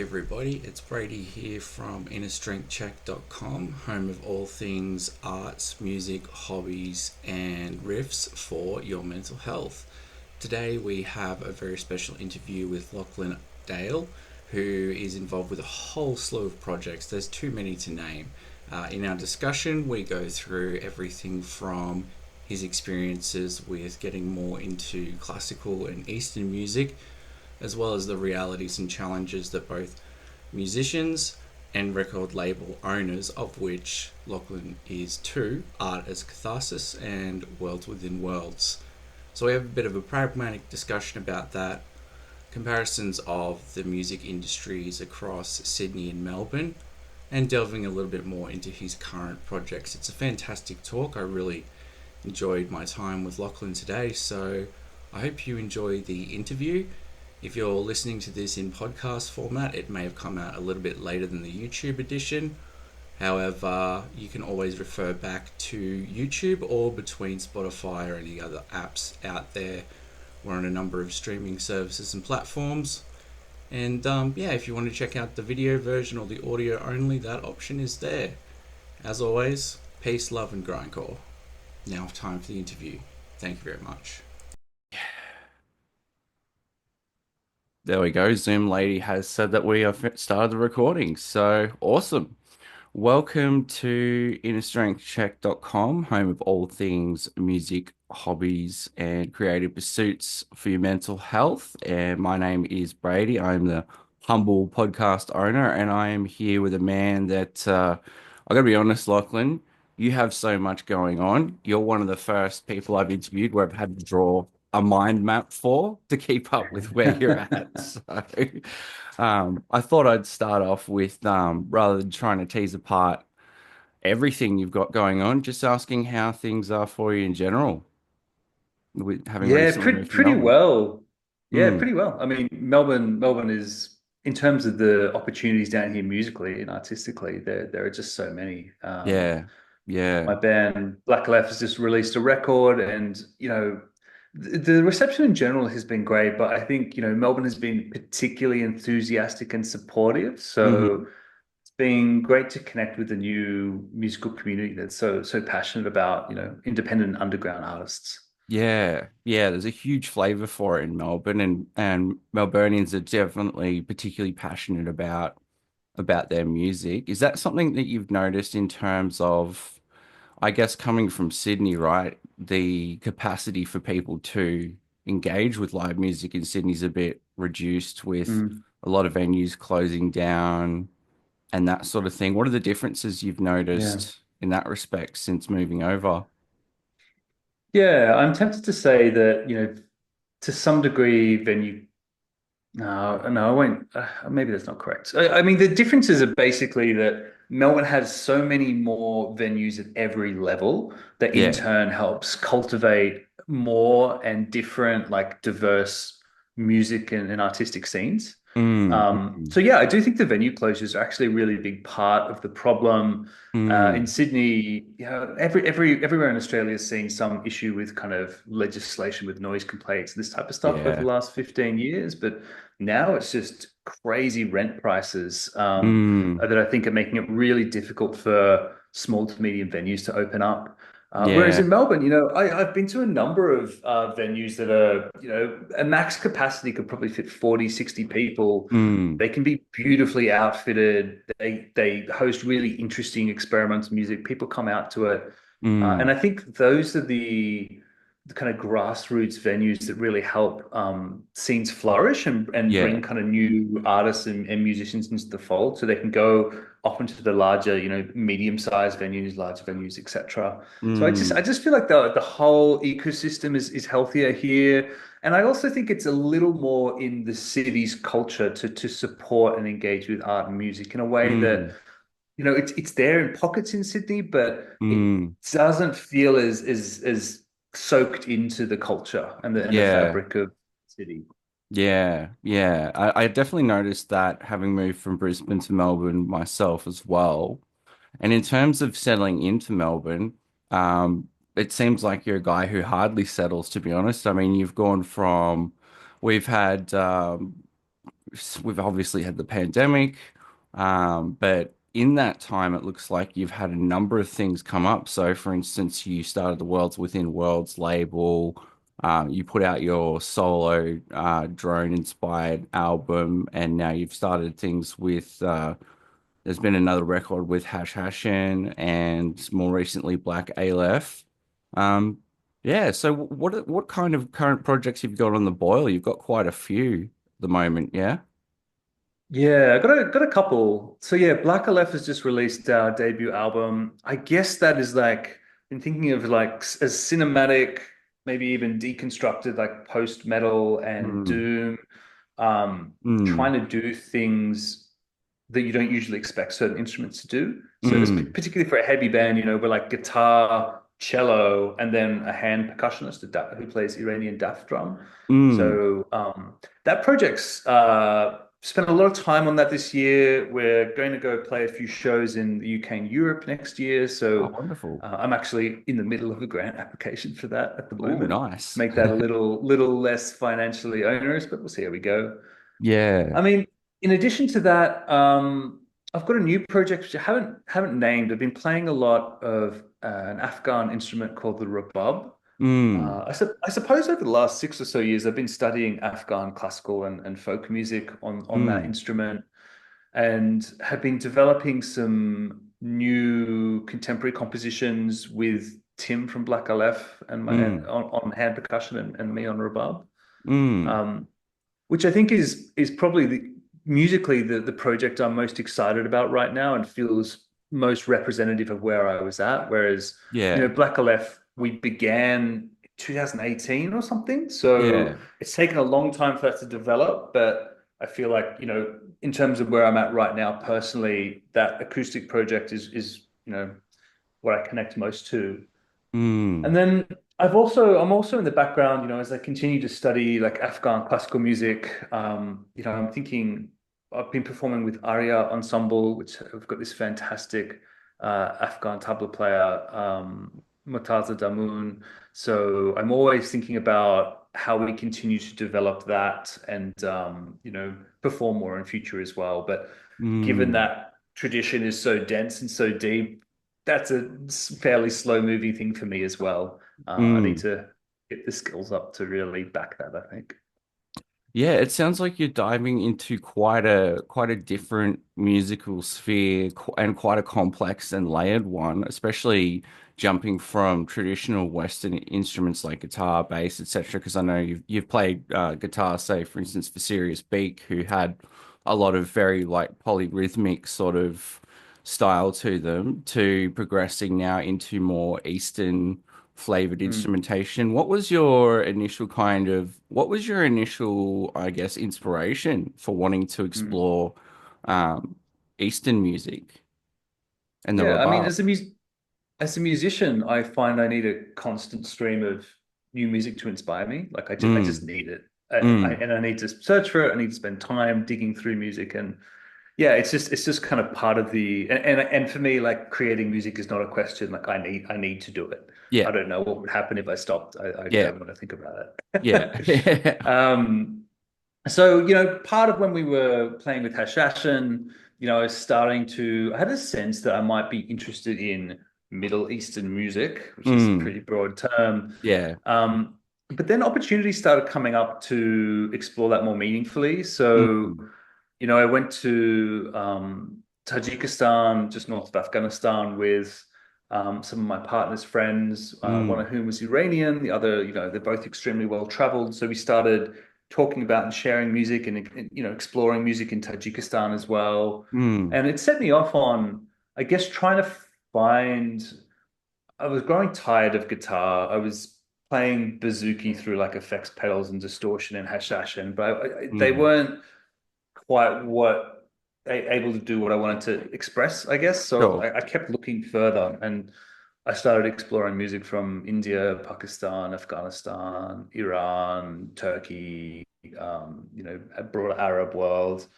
everybody, it's Brady here from innerstrengthcheck.com, home of all things arts, music, hobbies, and riffs for your mental health. Today we have a very special interview with Lachlan Dale, who is involved with a whole slew of projects. There's too many to name. In our discussion, we go through everything from his experiences with getting more into classical and Eastern music, as well as the realities and challenges that both musicians and record label owners, of which Lachlan is too, art as Catharsis and worlds within worlds. So we have a bit of a pragmatic discussion about that, comparisons of the music industries across Sydney and Melbourne, and delving a little bit more into his current projects. It's a fantastic talk. I really enjoyed my time with Lachlan today, so I hope you enjoy the interview. If you're listening to this in podcast format, it may have come out a little bit later than the YouTube edition. However, you can always refer back to YouTube or between Spotify or any other apps out there. We're on a number of streaming services and platforms. And if you want to check out the video version or the audio only, that option is there. As always, peace, love, and grindcore. Now, time for the interview. Thank you very much. There we go. Zoom lady has said that we have started the recording. So awesome. Welcome to innerstrengthcheck.com, home of all things music, hobbies, and creative pursuits for your mental health. And my name is Brady. I'm the humble podcast owner, and I am here with a man that I gotta be honest, Lachlan, you have so much going on. You're one of the first people I've interviewed where I've had to draw a mind map for to keep up with where you're at. So I thought I'd start off with rather than trying to tease apart everything you've got going on, just asking how things are for you in general, with having Yeah, recently pretty moved to pretty Melbourne. well. Yeah, Mm, pretty well. I mean, Melbourne is in terms of the opportunities down here musically and artistically, there are just so many. yeah, My yeah. band Black Aleph has just released a record, and the reception in general has been great. But I think Melbourne has been particularly enthusiastic and supportive. Hmm. So it's been great to connect with the new musical community that's so passionate about independent underground artists. Yeah, yeah, there's a huge flavor for it in Melbourne, and Melburnians are definitely particularly passionate about their music. Is that something that you've noticed in terms of, I guess, coming from Sydney, right? The capacity for people to engage with live music in Sydney is a bit reduced with Mm. a lot of venues closing down and that sort of thing. What are the differences you've Yeah. noticed in that respect since moving over? Yeah, I'm tempted to say that, to some degree, venue. No, I won't. Maybe that's not correct. I mean, the differences are basically that Melbourne has so many more venues at every level that in Yeah. turn helps cultivate more and different, like diverse music and artistic scenes. Mm, mm, So yeah, I do think the venue closures are actually a really big part of the problem. In mm. Sydney, everywhere in Australia is seeing some issue with kind of legislation with noise complaints, this type of stuff over the Yeah. last 15 years. But now it's just crazy rent prices Mm, that I think are making it really difficult for small to medium venues to open up. Whereas yeah. in Melbourne, I've been to a number of venues that are, a max capacity could probably fit 40, 60 people. Mm, They can be beautifully outfitted. They host really interesting experimental music. People come out to it. And mm. I think those are the kind of grassroots venues that really help scenes flourish and Yeah. bring kind of new artists and musicians into the fold so they can go off into the larger, medium-sized venues, larger venues, etc. So I Mm, just feel like the whole ecosystem is healthier here. And I also think it's a little more in the city's culture to support and engage with art and music in a way that, mm, it's there in pockets in Sydney, but it mm. doesn't feel as soaked into the culture and the Yeah. fabric of the city. Yeah, yeah. I definitely noticed that having moved from Brisbane to Melbourne myself as well. And in terms of settling into Melbourne, it seems like you're a guy who hardly settles, to be honest. I mean, you've gone from, we've had we've obviously had the pandemic, but in that time, it looks like you've had a number of things come up. So, for instance, you started the Worlds Within Worlds label. You put out your solo drone-inspired album, and now you've started things with. There's been another record with Hashhashin, and more recently Black Aleph. Um, yeah. So, what kind of current projects you've got on the boil? You've got quite a few at the moment, yeah. Yeah, I got a couple. So yeah, Black Aleph has just released our debut album. I guess that is like been thinking of like as cinematic, maybe even deconstructed, like post metal and Mm, doom, mm, trying to do things that you don't usually expect certain instruments to do. So mm, particularly for a heavy band, we're like guitar, cello, and then a hand percussionist who plays Iranian daft drum. mm. So that project's spent a lot of time on that this year. We're going to go play a few shows in the UK and Europe next year. Oh, So wonderful. I'm actually in the middle of a grant application for that at the Oh, moment. nice. Make that a little less financially onerous, but we'll see how we go. Yeah. I mean, in addition to that, I've got a new project which I haven't named. I've been playing a lot of an Afghan instrument called the rabab. Mm, I suppose over the last 6 or so years, I've been studying Afghan classical and folk music on that mm, instrument, and have been developing some new contemporary compositions with Tim from Black Aleph and mm, on hand percussion and me on rabab. mm. Um, which I think is probably musically the project I'm most excited about right now and feels most representative of where I was at. Whereas, Yeah. Black Aleph, we began 2018 or something. So Yeah. it's taken a long time for that to develop, but I feel like, in terms of where I'm at right now personally, that acoustic project is, what I connect most to. Mm, And then I'm also in the background, as I continue to study like Afghan classical music. I'm thinking I've been performing with Arya Ensemble, which have got this fantastic Afghan tabla player, Murtaza Damoun. So I'm always thinking about how we continue to develop that and perform more in future as well. But given mm, that tradition is so dense and so deep, that's a fairly slow moving thing for me as well. I need mm. to get the skills up to really back that, I think. Yeah, it sounds like you're diving into quite a different musical sphere and quite a complex and layered one, especially jumping from traditional Western instruments like guitar, bass, etc. Because I know you've played guitar, say for instance for Serious Beak, who had a lot of very like polyrhythmic sort of style to them, to progressing now into more Eastern flavored Mm, instrumentation. What was your initial, I guess, inspiration for wanting to mm. explore um, Eastern music and the Yeah, I mean, rebab? as a musician, I find I need a constant stream of new music to inspire me. Like I just Mm, need it. mm, And I need to search for it. I need to spend time digging through music. And yeah, it's just kind of part of and for me, like creating music is not a question. Like I need to do it. yeah, I don't know what would happen if I stopped. I yeah, don't want to think about yeah, it. So, part of when we were playing with Hashhashin, I had a sense that I might be interested in Middle Eastern music, which is a mm, pretty broad term. yeah, Um, but then opportunities started coming up to explore that more meaningfully. So, mm, I went to Tajikistan, just north of Afghanistan, with some of my partner's friends, one mm, of whom was Iranian, the other, they're both extremely well traveled. So we started talking about and sharing music and exploring music in Tajikistan as well. mm, And it set me off on, I guess, trying to find. I was growing tired of guitar. I was playing bouzouki through like effects pedals and distortion and hashashin, but they mm, weren't quite able to do what I wanted to express, I guess. So sure, I kept looking further and I started exploring music from India, Pakistan, Afghanistan, Iran, Turkey, a broader Arab world.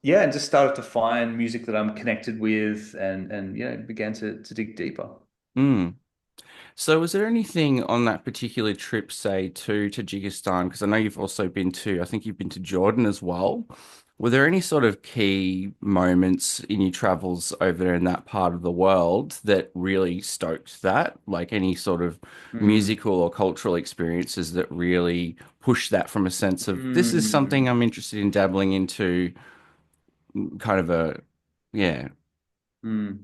Yeah, and just started to find music that I'm connected with and began to dig deeper. mm. So, was there anything on that particular trip, say, to Tajikistan? Because I know you've also been to, I think you've been to Jordan as well. Were there any sort of key moments in your travels over there in that part of the world that really stoked that? Like any sort of Mm, musical or cultural experiences that really push that from a sense of this is something mm, I'm interested in dabbling into, kind of a, yeah. mm.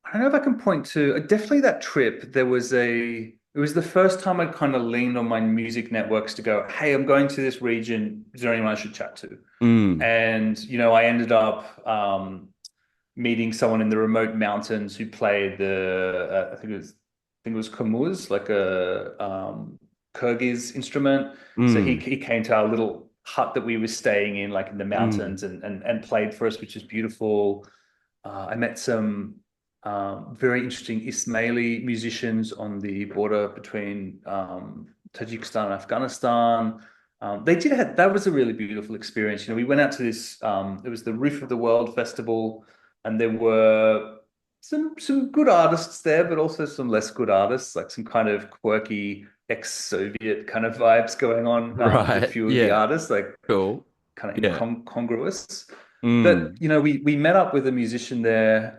I don't know if I can point to definitely that trip. It was the first time I'd kind of leaned on my music networks to go, hey, I'm going to this region. Is there anyone I should chat to? Mm, And, I ended up meeting someone in the remote mountains who played I think it was kumuz, like a Kyrgyz instrument. So mm, he came to our little hut that we were staying in, like in the mm, mountains, and played for us, which was beautiful. I met some very interesting Ismaili musicians on the border between Tajikistan and Afghanistan. That was a really beautiful experience. We went out to this, it was the Roof of the World festival, and there were some good artists there, but also some less good artists, like some kind of quirky ex-Soviet kind of vibes going on with a right. few of the Yeah. artists, like Cool. kind of Yeah. incongruous. But Mm. we met up with a musician there,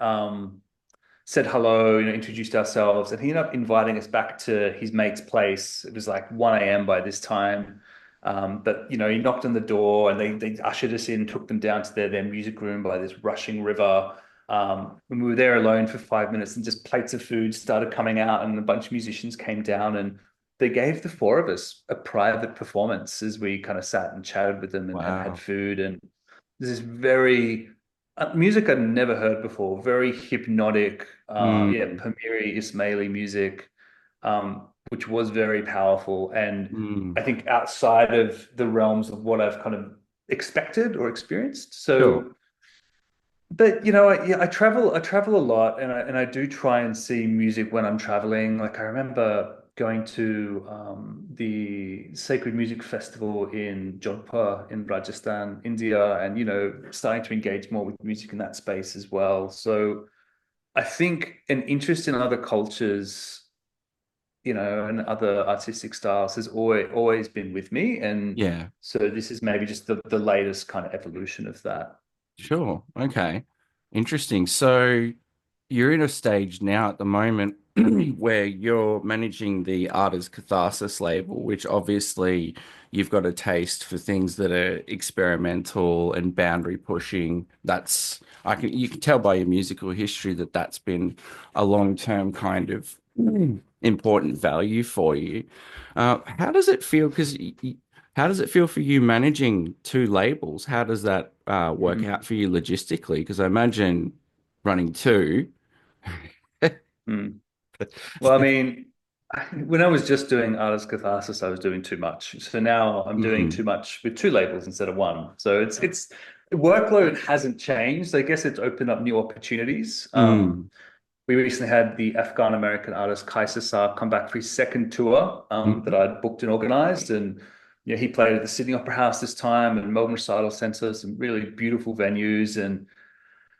said hello, introduced ourselves, and he ended up inviting us back to his mate's place. It was like 1 a.m. by this time. But he knocked on the door and they ushered us in, took them down to their music room by this rushing river. And we were there alone for 5 minutes, and just plates of food started coming out, and a bunch of musicians came down, and they gave the four of us a private performance as we kind of sat and chatted with them, and had Wow. food. And this is very music I'd never heard before, very hypnotic, Mm. Pamiri Ismaili music, which was very powerful. And Mm. I think outside of the realms of what I've kind of expected or experienced. Sure. So, but I travel a lot, and I do try and see music when I'm traveling. Like I remember going to the Sacred Music Festival in Jodhpur in Rajasthan, India, and starting to engage more with music in that space as well. So I think an interest in other cultures, and other artistic styles has always been with me, and Yeah. so this is maybe just the latest kind of evolution of that. Sure. Okay. Interesting. So you're in a stage now at the moment where you're managing the Artist Catharsis label, which obviously you've got a taste for things that are experimental and boundary pushing. You can tell by your musical history that that's been a long-term kind of important value for you. How does it feel? How does it feel for you managing two labels? How does that work out Mm, for you logistically? Because I imagine running two. mm. Well, I mean, when I was just doing Artist Catharsis, I was doing too much. So now I'm doing Mm, too much with two labels instead of one. So it's the workload hasn't changed. I guess it's opened up new opportunities. mm, We recently had the Afghan American artist Kaisar come back for his second tour that mm, I'd booked and organized. And he played at the Sydney Opera House this time and Melbourne Recital Centre, some really beautiful venues. And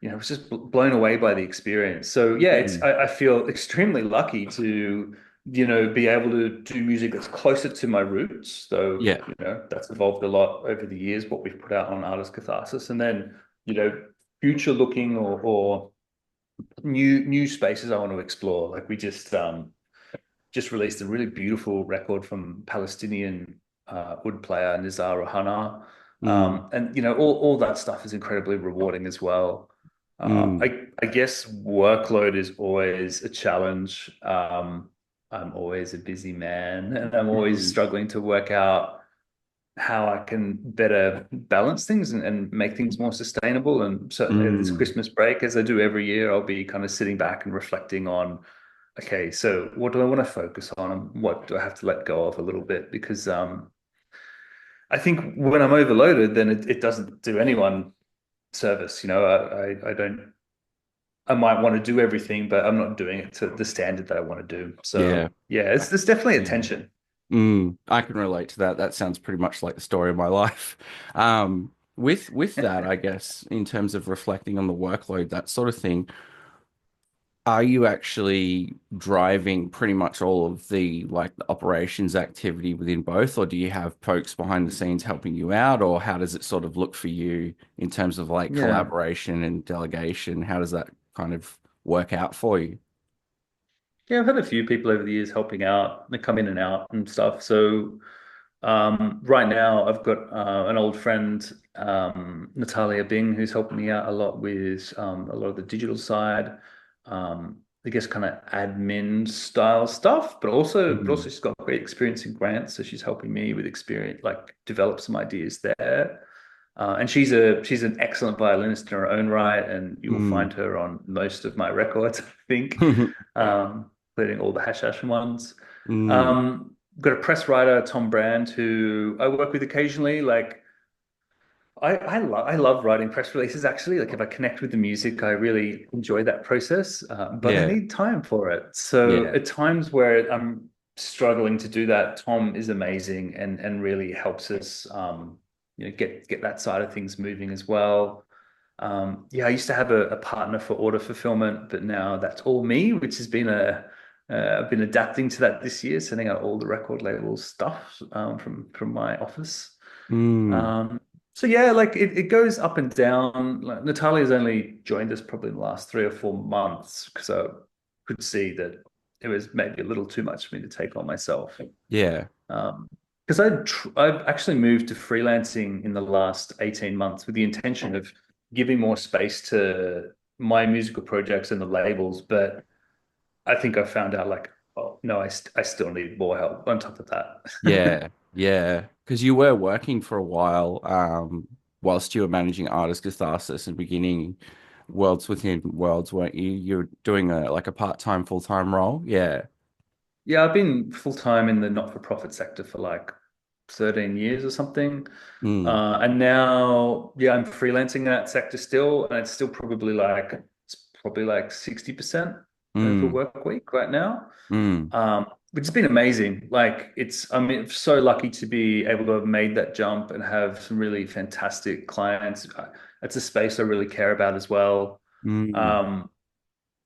I was just blown away by the experience. So yeah, mm. I feel extremely lucky to be able to do music that's closer to my roots. So Yeah. that's evolved a lot over the years. What we've put out on Artist Catharsis, and then future looking or new spaces I want to explore. Like we just released a really beautiful record from Palestinian wood player Nizar Ohana. Mm, And all that stuff is incredibly rewarding as well. mm, I guess workload is always a challenge. I'm always a busy man, and I'm always mm, struggling to work out how I can better balance things and make things more sustainable. And certainly this mm. Christmas break, as I do every year, I'll be kind of sitting back and reflecting on, okay, so what do I want to focus on and what do I have to let go of a little bit? Because I think when I'm overloaded, then it doesn't do anyone service. I don't, I might want to do everything, but I'm not doing it to the standard that I want to do. Yeah. So yeah, it's definitely a Yeah. tension. I can relate to that. That sounds pretty much like the story of my life. With that, I guess, in terms of reflecting on the workload, that sort of thing, are you actually driving pretty much all of the like the operations activity within both, or do you have folks behind the scenes helping you out, or how does it sort of look for you in terms of like Yeah. collaboration and delegation? How does that kind of work out for you? Yeah, I've had a few people over the years helping out. They come in and out and stuff. So right now I've got an old friend, Natalia Bing, who's helping me out a lot with a lot of the digital side. I guess kind of admin style stuff, but also Mm. she's got great experience in grants, so she's helping me with experience, like develop some ideas there. And she's an excellent violinist in her own right, and you will Mm. find her on most of my records, I think, including all the Hashhashin ones. Mm. Got a press writer, Tom Brand, who I work with occasionally. Like I love writing press releases. Actually, like if I connect with the music, I really enjoy that process. But I Yeah. need time for it. So Yeah. at times where I'm struggling to do that, Tom is amazing and really helps us, get that side of things moving as well. Yeah, I used to have a partner for order fulfillment, but now that's all me, which has been I've been adapting to that this year, sending out all the record label stuff from my office. Mm. Um, so yeah, like it goes up and down. Like Natalia's only joined us probably in the last 3 or 4 months, because I could see that it was maybe a little too much for me to take on myself. Yeah. Um, because I've actually moved to freelancing in the last 18 months with the intention of giving more space to my musical projects and the labels, but I think I found out like, oh no, I still need more help on top of that. Yeah, yeah. Because you were working for a while, whilst you were managing artist Catharsis and beginning Worlds Within Worlds, weren't you? You're doing a like a part-time, full-time role. Yeah. Yeah, I've been full time in the not-for-profit sector for like 13 years or something. Mm, And now, yeah, I'm freelancing in that sector still, and it's probably like 60% of a mm, work week right now. mm. Which has been amazing. Like I'm so lucky to be able to have made that jump and have some really fantastic clients. It's a space I really care about as well. Mm. Um,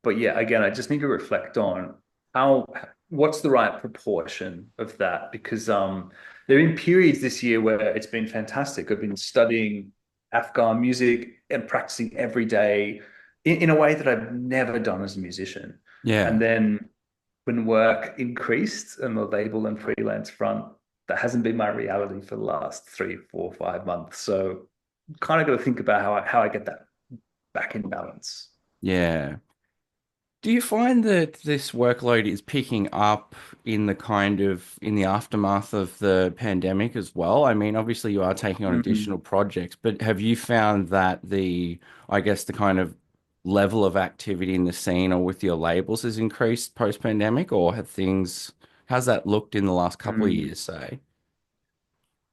but yeah, again, I just need to reflect on how what's the right proportion of that, because there have been periods this year where it's been fantastic. I've been studying Afghan music and practicing every day in a way that I've never done as a musician. Yeah, And then when work increased and the label and freelance front, that hasn't been my reality for the last 3, 4, 5 months. So kind of got to think about how I get that back in balance. yeah. Do you find that this workload is picking up in the kind of in the aftermath of the pandemic as well? I mean, obviously you are taking on Mm. additional projects, but have you found that I guess the kind of level of activity in the scene or with your labels has increased post-pandemic, or how's that looked in the last couple of Mm. years, say?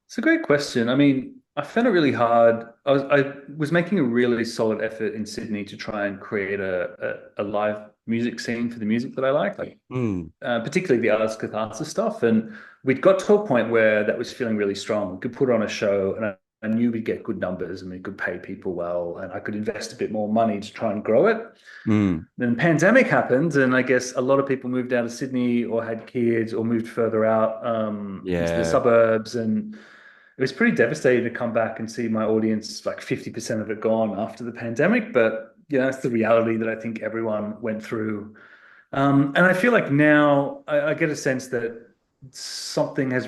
It's a great question. I mean, I found it really hard. I was making a really solid effort in Sydney to try and create a live music scene for the music that I like Mm, particularly the artist catharsis stuff. And we'd got to a point where that was feeling really strong. We could put on a show, and I knew we'd get good numbers, and we could pay people well, and I could invest a bit more money to try and grow it. mm, Then pandemic happened, and I guess a lot of people moved out of Sydney or had kids or moved further out into the yeah. suburbs, and it was pretty devastating to come back and see my audience, like 50% of it gone after the pandemic. But that's the reality that I think everyone went through. And I feel like now I get a sense that something is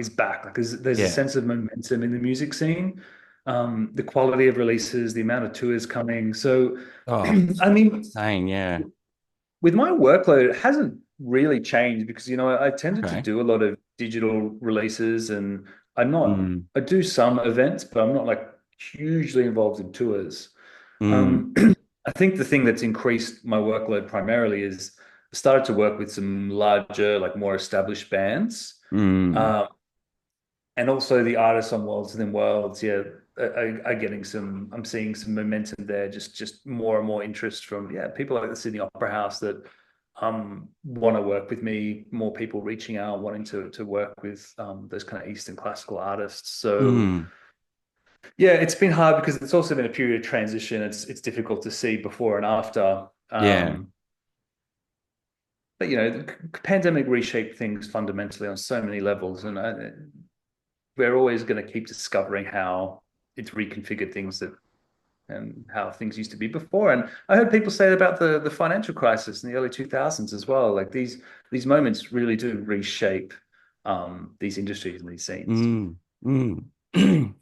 back. Like there's a Yeah. sense of momentum in the music scene, the quality of releases, the amount of tours coming. So, Oh, I mean, insane. Yeah. with my workload, it hasn't really changed because I tended to Okay. do a lot of digital releases, and Mm, I do some events, but I'm not like hugely involved in tours. mm, Um, I think the thing that's increased my workload primarily is I started to work with some larger, like more established bands. mm. Um, and also the artists on Worlds Within Worlds, yeah, I'm seeing some momentum there, just more and more interest from, yeah, people like the Sydney Opera House that want to work with me, more people reaching out, wanting to work with those kind of Eastern classical artists. So Mm, yeah, it's been hard because it's also been a period of transition. It's difficult to see before and after. yeah. but the pandemic reshaped things fundamentally on so many levels, and we're always going to keep discovering how it's reconfigured things that and how things used to be before. And I heard people say about the financial crisis in the early 2000s as well. Like these moments really do reshape these industries and these scenes. Mm, mm.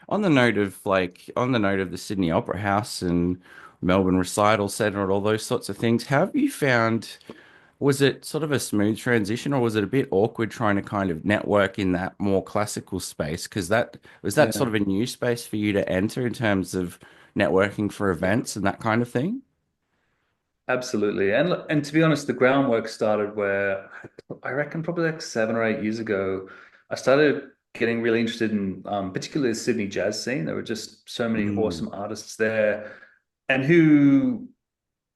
On the note of the Sydney Opera House and Melbourne Recital Centre and all those sorts of things, how have you found, was it sort of a smooth transition or was it a bit awkward trying to kind of network in that more classical space? Because that was that sort Yeah. of a new space for you to enter in terms of networking for events and that kind of thing? Absolutely. And to be honest, the groundwork started where I reckon probably like 7 or 8 years ago, I started getting really interested in particularly the Sydney jazz scene. There were just so many Mm, awesome artists there and who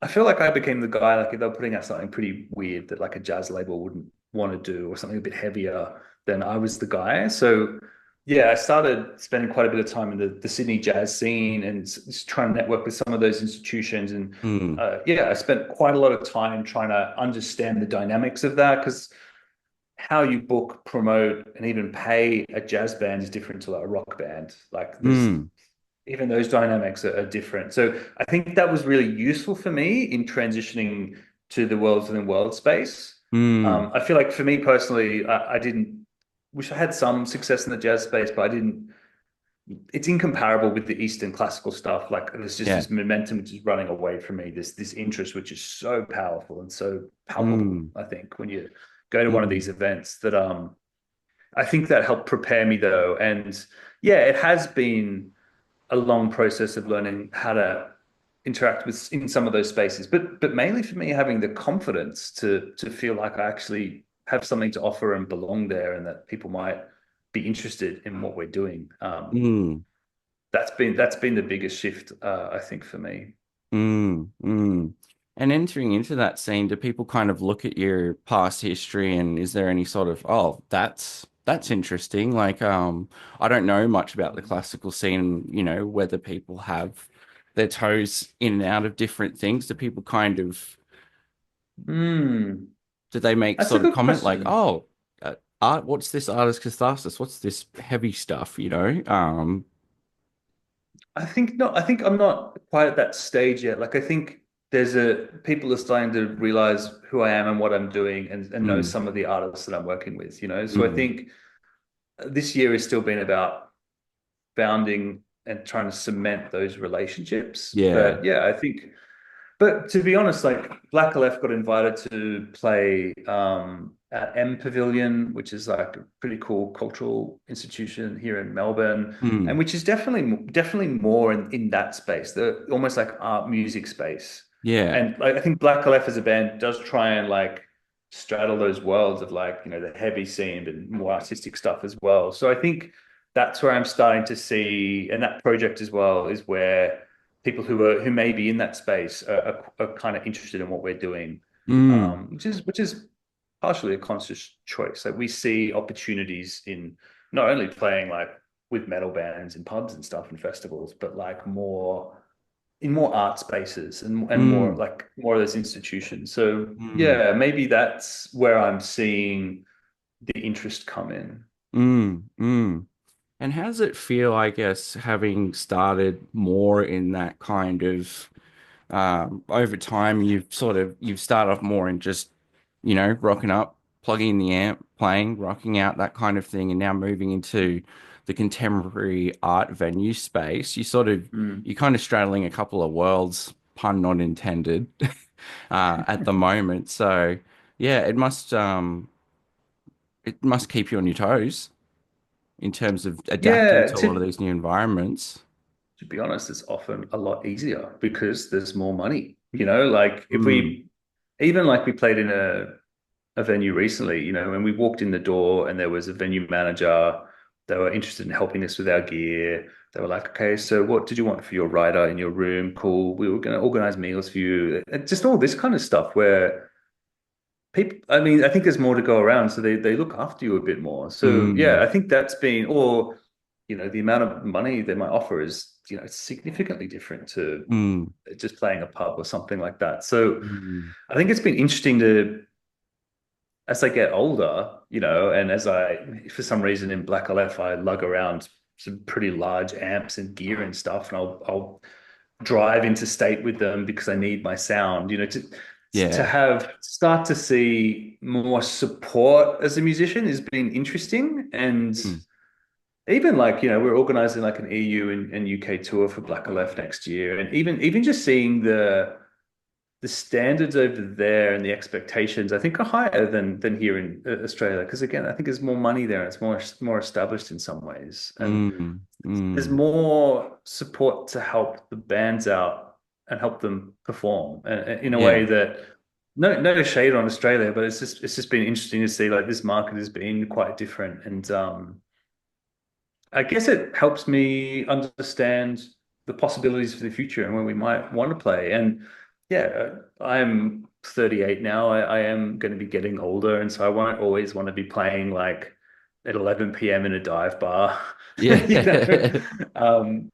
I feel like I became the guy, like if they were putting out something pretty weird that like a jazz label wouldn't want to do or something a bit heavier, then I was the guy. So yeah, I started spending quite a bit of time in the Sydney jazz scene and just trying to network with some of those institutions. And mm, yeah, I spent quite a lot of time trying to understand the dynamics of that because how you book, promote, and even pay a jazz band is different to like a rock band. Like there's mm, even those dynamics are different. So I think that was really useful for me in transitioning to the world within world space. mm. I feel like for me personally, I didn't wish I had some success in the jazz space, but I didn't. It's incomparable with the Eastern classical stuff. Like there's just Yeah. this momentum which is running away from me. This interest which is so powerful and so palpable. Mm, I think when you go to one of mm, these events that I think that helped prepare me though. And yeah, it has been a long process of learning how to interact with in some of those spaces. But mainly for me, having the confidence to feel like I actually have something to offer and belong there, and that people might be interested in what we're doing. mm. That's been the biggest shift, I think, for me. Mm, mm. And entering into that scene, do people kind of look at your past history and is there any sort of, oh, that's interesting. Like, I don't know much about the classical scene, whether people have their toes in and out of different things. Do people kind of, Hmm, do they make that's a sort of good comment like, question. oh, art, what's this artist catharsis? What's this heavy stuff, you know? I think no, I think I'm not quite at that stage yet. Like I think there's a people are starting to realize who I am and what I'm doing and know Mm, some of the artists that I'm working with, you know. So I mm, think this year has still been about founding and trying to cement those relationships. yeah. But yeah, I think but to be honest, like Black Aleph got invited to play at M Pavilion, which is like a pretty cool cultural institution here in Melbourne, and Mm, which is definitely more in that space, the almost like art music space. yeah. And like I think Black Aleph as a band does try and like straddle those worlds of like, the heavy scene and more artistic stuff as well. So I think that's where I'm starting to see, and that project as well is where people who may be in that space are kind of interested in what we're doing, Mm, which is partially a conscious choice. Like we see opportunities in not only playing like with metal bands in pubs and stuff and festivals, but like more art spaces and more mm. like more of those institutions. So Mm, yeah, maybe that's where I'm seeing the interest come in. mm. And how does it feel, I guess, having started more in that kind of over time, you've started off more in just, rocking up, plugging in the amp, playing, rocking out, that kind of thing, and now moving into the contemporary art venue space. Mm. You're kind of straddling a couple of worlds, pun not intended, at the moment. So yeah, it must keep you on your toes in terms of adapting Yeah, to a lot of these new environments. to be honest, it's often a lot easier because there's more money. Like if Mm, we even like we played in a venue recently, when we walked in the door and there was a venue manager, they were interested in helping us with our gear. They were like, okay, so what did you want for your rider in your room? Cool. We were going to organize meals for you. And just all this kind of stuff where people, I mean, I think there's more to go around. So they look after you a bit more. So yeah, mm, I think that's been, or, the amount of money they might offer is, significantly different to mm, just playing a pub or something like that. So mm, I think it's been interesting to as I get older, and as for some reason in Black Aleph, I lug around some pretty large amps and gear and stuff, and I'll drive into state with them because I need my sound, to Yeah. have start to see more support as a musician has been interesting. And Mm. even like, we're organizing like an EU and UK tour for Black Aleph next year. And even just seeing the standards over there and the expectations, I think, are higher than here in Australia. Because again, I think there's more money there and it's more established in some ways. And Mm. there's Mm. more support to help the bands out and help them perform in a way Yeah. that no shade on Australia, but it's just been interesting to see like this market has been quite different. And I guess it helps me understand the possibilities for the future and when we might want to play. And yeah, I'm 38 now. I am going to be getting older, and so I won't always want to be playing like at 11 p.m. in a dive bar. You know, Yeah. um,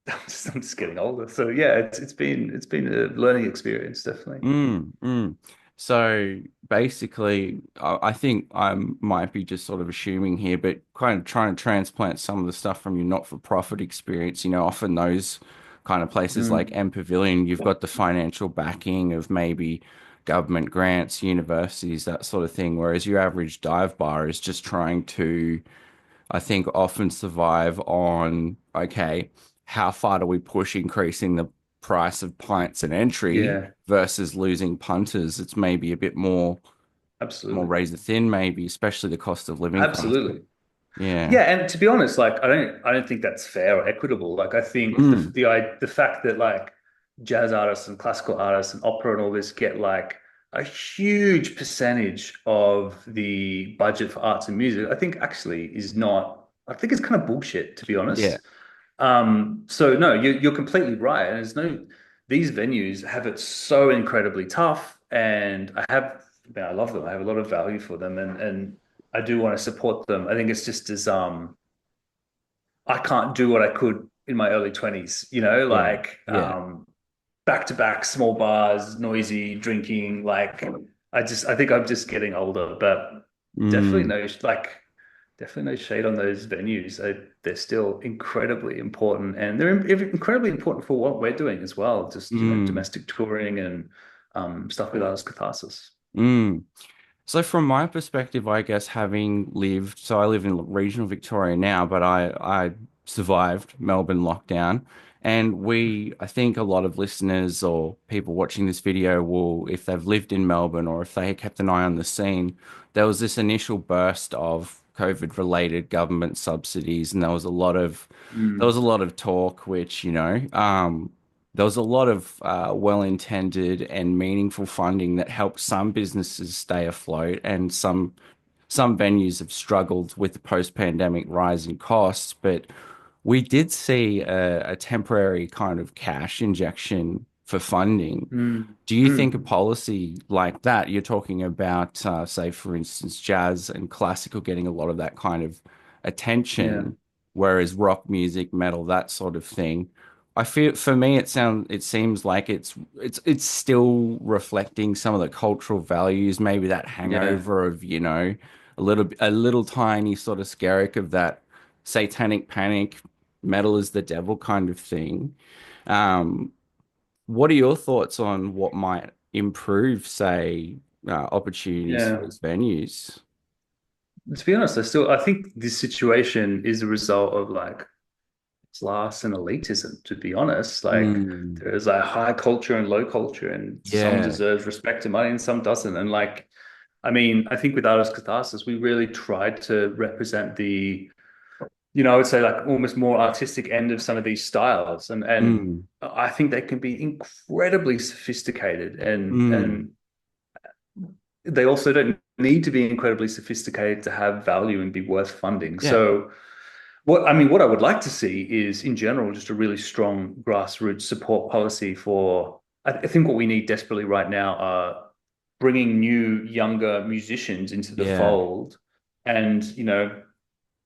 I'm just getting older. So yeah, it's been a learning experience, definitely. Mm, mm. So basically, I think I might be just sort of assuming here, but kind of trying to transplant some of the stuff from your not-for-profit experience. Often those kind of places like Mm, M Pavilion, you've got the financial backing of maybe government grants, universities, that sort of thing. Whereas your average dive bar is just trying to, I think, often survive on, okay, how far do we push increasing the price of pints and entry yeah, versus losing punters? It's maybe a bit more absolutely, razor thin, maybe, especially the cost of living kind of thing. absolutely. Yeah. Yeah, and to be honest, like I don't think that's fair or equitable. Like I think the Mm, the the fact that like jazz artists and classical artists and opera and all this get like a huge percentage of the budget for arts and music, I think actually is not. I think it's kind of bullshit, to be yeah. honest. So no, you're completely right. And there's no these venues have it so incredibly tough, and I love them. I have a lot of value for them, and I do want to support them. I think it's just as I can't do what I could in my early 20s, Yeah. like Yeah. back to back small bars, noisy drinking. Like I think I'm just getting older, but definitely Mm, no like definitely no shade on those venues. They're still incredibly important, and they're incredibly important for what we're doing as well. Just mm, domestic touring and stuff with us, Catharsis. mm. So from my perspective, I guess having lived, so I live in regional Victoria now, but I survived Melbourne lockdown. And I think a lot of listeners or people watching this video will, if they've lived in Melbourne or if they kept an eye on the scene, there was this initial burst of COVID-related government subsidies, and there was a Mm, lot of talk, which, there was a lot of well-intended and meaningful funding that helped some businesses stay afloat, and some venues have struggled with the post-pandemic rise in costs. But we did see a temporary kind of cash injection for funding. mm, Do you think a mm. policy like that, you're talking about, say, for instance, jazz and classical getting a lot of that kind of Yeah, attention, whereas rock music, metal, that sort of thing? I feel for me, it seems like it's still reflecting some of the cultural values, maybe that yeah, hangover of, a little tiny sort of skerrick of that satanic panic, metal is the devil kind of thing. Um, what are your thoughts on what might improve, say, opportunities for yeah. these venues? To be honest, I think this situation is a result of like class and elitism, to be honest. Like Mm, there's a high culture and low culture, and some yeah. deserves respect and money and some doesn't. And like, I mean, I think with Artist Catharsis, we really tried to represent I would say like almost more artistic end of some of these styles. And Mm, I think they can be incredibly sophisticated mm, and they also don't need to be incredibly sophisticated to have value and be worth funding. yeah. So what I would like to see is, in general, just a really strong grassroots support policy for. I think what we need desperately right now are bringing new, younger musicians into the Yeah. fold, and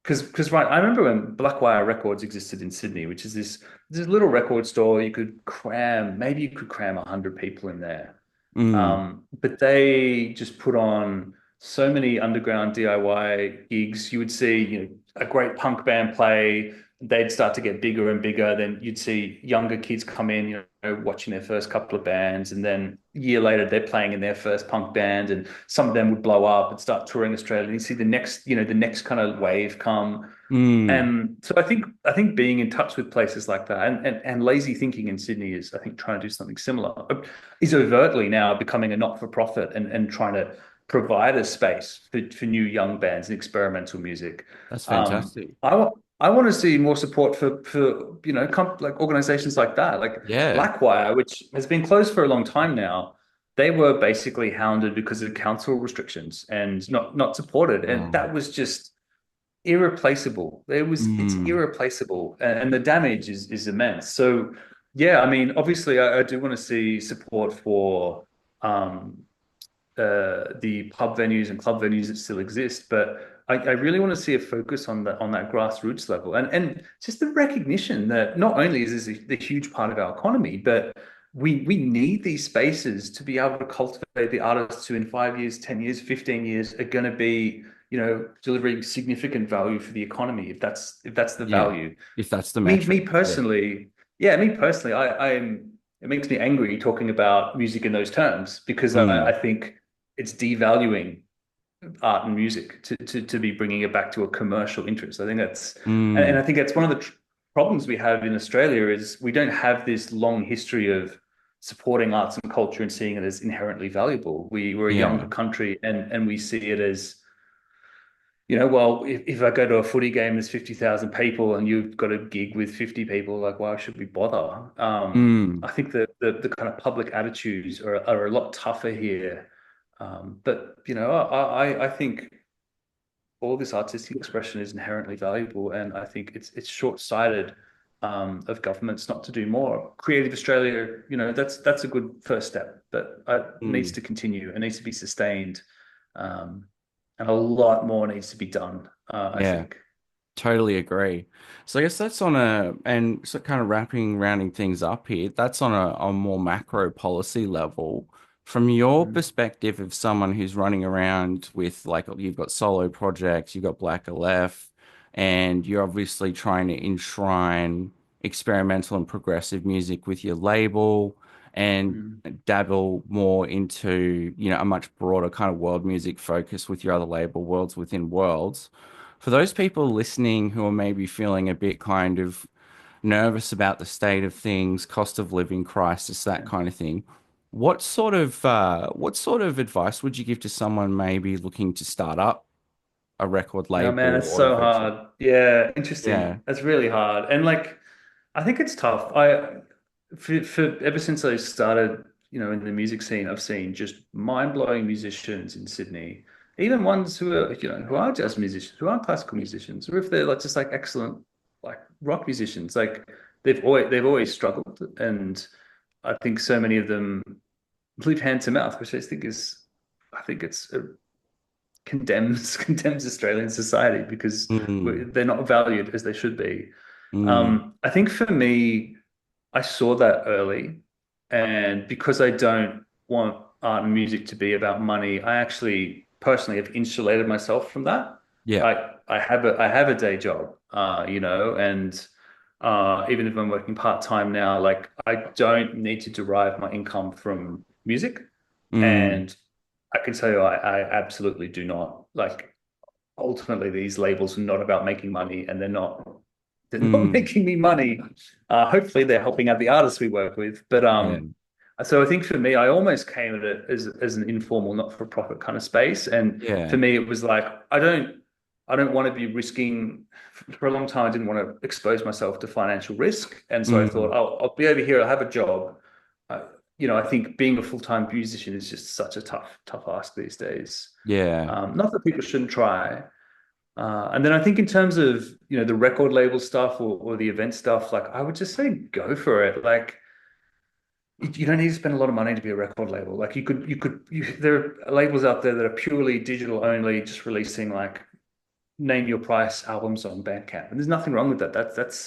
because right, I remember when Blackwire Records existed in Sydney, which is this little record store. Maybe you could cram 100 people in there, Mm, but they just put on so many underground DIY gigs. You would see, a great punk band play. They'd start to get bigger and bigger. Then you'd see younger kids come in, watching their first couple of bands, and then a year later they're playing in their first punk band, and some of them would blow up and start touring Australia. And you see the next kind of wave come. Mm. And so I think being in touch with places like that and lazy thinking in Sydney is, I think, trying to do something similar, is overtly now becoming a not-for-profit and trying to provide a space for new young bands and experimental music. That's Um, fantastic. I want to see more support for like organizations like that, like Yeah. Blackwire, which has been closed for a long time now. They were basically hounded because of council restrictions and not supported, and Oh. that was just irreplaceable. It's Mm. irreplaceable, and the damage is immense. So yeah, I mean, obviously, I do want to see support for um, the pub venues and club venues that still exist, but I really want to see a focus on that grassroots level, and just the recognition that not only is this the huge part of our economy, but we need these spaces to be able to cultivate the artists who in 5 years, 10 years, 15 years are going to be, delivering significant value for the economy, if that's the Yeah. value. If that's the Me, metric. me Yeah. personally, yeah, me personally, I'm it makes me angry talking about music in those terms because I Mm. think it's devaluing art and music to be bringing it back to a commercial interest. I think that's, and Mm. I think that's one of the problems we have in Australia is we don't have this long history of supporting arts and culture and seeing it as inherently valuable. We're a Yeah. younger country and we see it as, well, if I go to a footy game, there's 50,000 people and you've got a gig with 50 people, like, why should we bother? Mm. I think that the kind of public attitudes are a lot tougher here. But, I think all this artistic expression is inherently valuable. And I think it's short-sighted of governments not to do more. Creative Australia, that's a good first step, but it needs Mm. to continue. It needs to be sustained. Um, and a lot more needs to be done, I Yeah. think. Totally agree. So I guess that's on a, and so kind of rounding things up here, that's on a more macro policy level. From your Mm, perspective of someone who's running around with like you've got solo projects, you've got Black Aleph, and you're obviously trying to enshrine experimental and progressive music with your label and mm, dabble more into, a much broader kind of world music focus with your other label, Worlds Within Worlds. For those people listening who are maybe feeling a bit kind of nervous about the state of things, cost of living crisis, that yeah. kind of thing, what sort of advice would you give to someone maybe looking to start up a record Oh man, label it's or so eventually? hard. Yeah, Yeah. interesting. That's really hard. And like, I think it's tough. For ever since I started, in the music scene, I've seen just mind-blowing musicians in Sydney, even ones who are jazz musicians, who aren't classical musicians, or if they're like just like excellent like rock musicians, like they've always struggled. And I think so many of them live hand to mouth, which I think it's condemns Australian society because Mm, they're not valued as they should be. mm, I think for me, I saw that early, and because I don't want art and music to be about money, I actually personally have insulated myself from that. yeah. I have a day job, and even if I'm working part-time now, like I don't need to derive my income from music. Mm, And I can tell you, I absolutely do not. Like, ultimately, these labels are not about making money, and they're not mm, making me money. Hopefully, they're helping out the artists we work with. But yeah. so I think for me, I almost came at it as an informal, not-for-profit kind of space. And for Yeah. me, it was like I don't want to be risking. For a long time, I didn't want to expose myself to financial risk, and so I thought, Mm, I'll be over here. I'll have a job. Uh, I think being a full-time musician is just such a tough ask these days. yeah. Not that people shouldn't try. And then I think in terms of, the record label stuff or the event stuff, like I would just say go for it. Like you don't need to spend a lot of money to be a record label. Like there are labels out there that are purely digital only, just releasing like name your price albums on Bandcamp. And there's nothing wrong with that. That's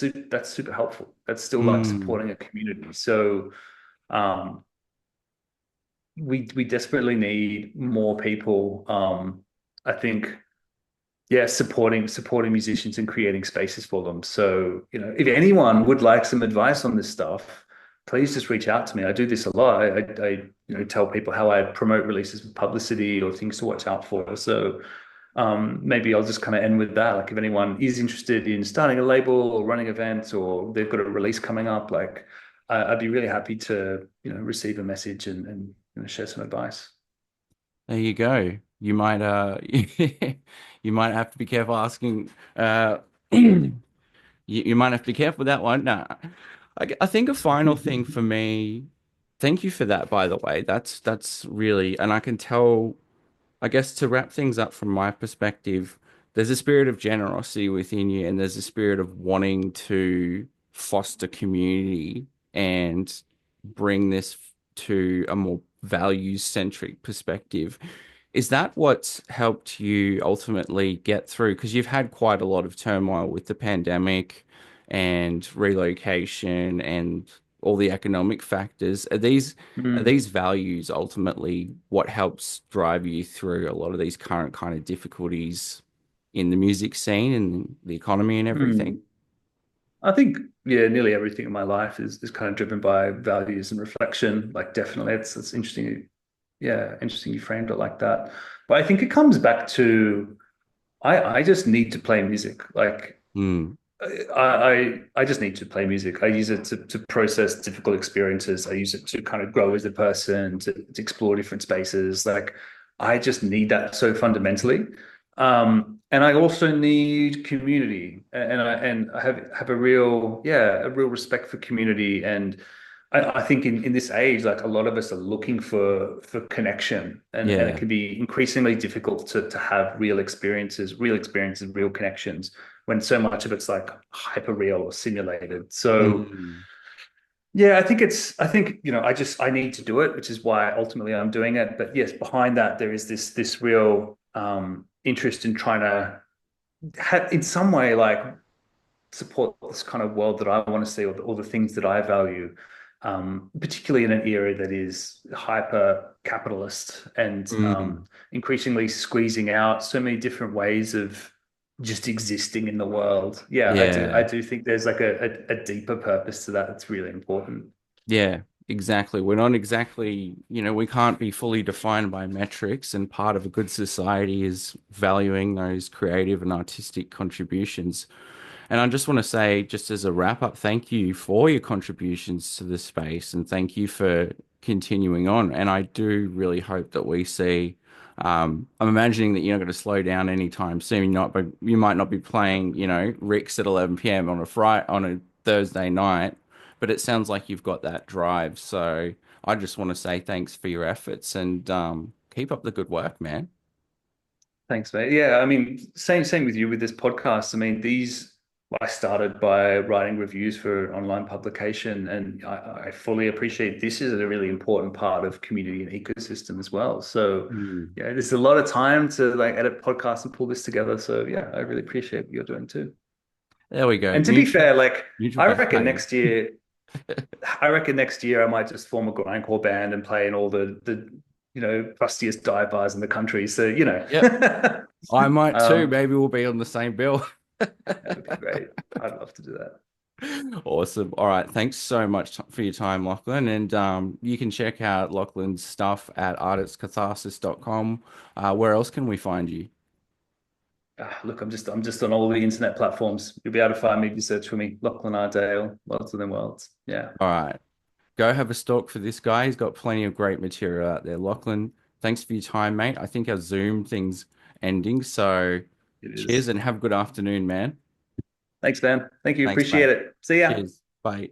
super helpful. That's still like Mm, supporting a community. So um we desperately need more people. I think, yeah, supporting musicians and creating spaces for them. So, if anyone would like some advice on this stuff, please just reach out to me. I do this a lot. I tell people how I promote releases with publicity or things to watch out for. So, maybe I'll just kind of end with that. Like, if anyone is interested in starting a label or running events, or they've got a release coming up, like, I'd be really happy to, receive a message and share some advice. There you go. You might you might have to be careful asking you might have to be careful with that one. No, I think a final thing for me, thank you for that, by the way. That's really, and I can tell, I guess to wrap things up from my perspective, there's a spirit of generosity within you, and there's a spirit of wanting to foster community and bring this to a more values-centric perspective. Is that what's helped you ultimately get through? Because you've had quite a lot of turmoil with the pandemic and relocation and all the economic factors. Are Mm, these values ultimately what helps drive you through a lot of these current kind of difficulties in the music scene and the economy and everything? mm. I think, yeah, nearly everything in my life is kind of driven by values and reflection. Like, definitely, it's interesting. Yeah, interesting you framed it like that. But I think it comes back to I just need to play music. Like, Mm, I just need to play music. I use it to process difficult experiences. I use it to kind of grow as a person, to explore different spaces. Like, I just need that so fundamentally. And I also need community, and I have a real respect for community. And I think in this age, like, a lot of us are looking for connection, and it yeah. can be increasingly difficult to have real experiences, real connections when so much of it's like hyper real or simulated. So Mm, yeah, I need to do it, which is why ultimately I'm doing it. But yes, behind that there is this real interest in trying to have, in some way, like, support this kind of world that I want to see, or the things that I value, particularly in an era that is hyper capitalist and mm, increasingly squeezing out so many different ways of just existing in the world. Yeah, I do. I yeah. do think there's like a deeper purpose to that that's really important. Yeah, exactly. We're not exactly, we can't be fully defined by metrics, and part of a good society is valuing those creative and artistic contributions. And I just want to say, just as a wrap up, thank you for your contributions to the space and thank you for continuing on. And I do really hope that we see. I'm imagining that you're not going to slow down anytime soon. Not, but you might not be playing, Rick's at 11 p.m. on a Friday, on a Thursday night. But it sounds like you've got that drive. So I just want to say thanks for your efforts and keep up the good work, man. Thanks, mate. Yeah, I mean, same with you with this podcast. I mean, I started by writing reviews for an online publication, and I fully appreciate this is a really important part of community and ecosystem as well. So, Mm. yeah, there's a lot of time to like edit podcasts and pull this together. So, yeah, I really appreciate what you're doing too. There we go. And to be fair, like, Mutual I gain. reckon next year, I reckon next year I might just form a grindcore band and play in all the bustiest dive bars in the country. So, Yep. I might too. um, Maybe we'll be on the same bill. that would be great. I'd love to do that. Awesome. All right. Thanks so much for your time, Lachlan. And you can check out Lachlan's stuff at artistscatharsis.com. Where else can we find you? Look, I'm just on all the internet platforms. You'll be able to find me if you search for me, Lachlan R. Dale, Worlds Within Worlds. Yeah, All right. Go have a stalk for this guy. He's got plenty of great material out there. Lachlan, thanks for your time, mate. I think our Zoom thing's ending. So it cheers is. and have a good afternoon, man. Thanks, man. Thank you. Thanks, Appreciate mate. it. See ya. Cheers. Bye.